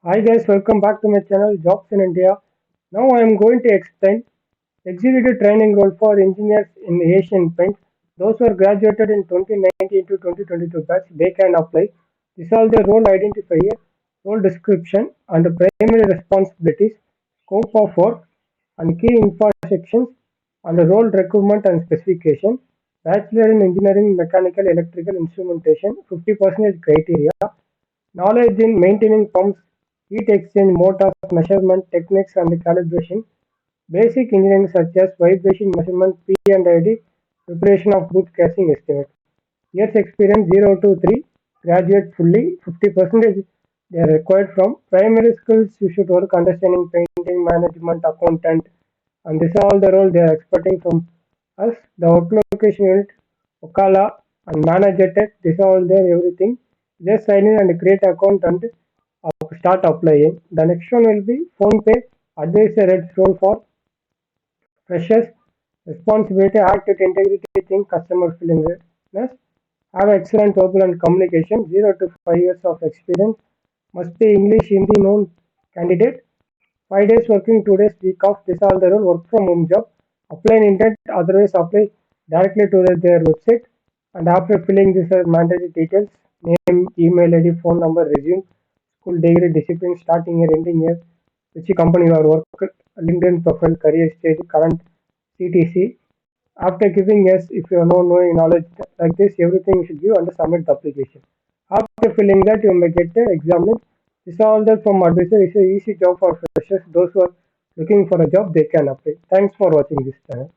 Hi guys, welcome back to my channel Jobs in India. Now I am going to explain executive training role for engineers in Asian Paints. Those who are graduated in 2019 to 2022 batch, they can apply. These are the role identifier, role description, and the primary responsibilities, scope of work, and key intersections, and the role recruitment and specification. Bachelor in Engineering, Mechanical, Electrical, Instrumentation, 50% criteria. Knowledge in maintaining pumps, heat exchange motors, measurement techniques and calibration, basic engineering such as vibration measurement, P&ID, preparation of boot casing estimate. Years experience 0 to 3, graduate fully, 50% they are required from. Primary skills you should work understanding painting, management, accountant, and this are all the role they are expecting from us. The outlocation unit, Okala, and manager tech, this are all there everything. Just sign in and create account and start applying. The next one will be phone pay advisor red role for freshers. Responsibility act with integrity, think customer willingness, have excellent verbal and communication, 0 to 5 years of experience, must be English Hindi known candidate, 5 days working, 2 days week off, this all the role, work from home job, apply in internet, otherwise apply directly to their website, and after filling this mandatory details, name, email ID, phone number, resume, school degree, discipline, starting year, ending year, which company you are working, LinkedIn profile, career stage, current CTC. After giving yes, if you are no knowing knowledge like this, everything you should give and submit the application. After filling that, you may get the examined. This is all that from advisor. It's an easy job for freshers. Those who are looking for a job, they can apply. Thanks for watching this channel.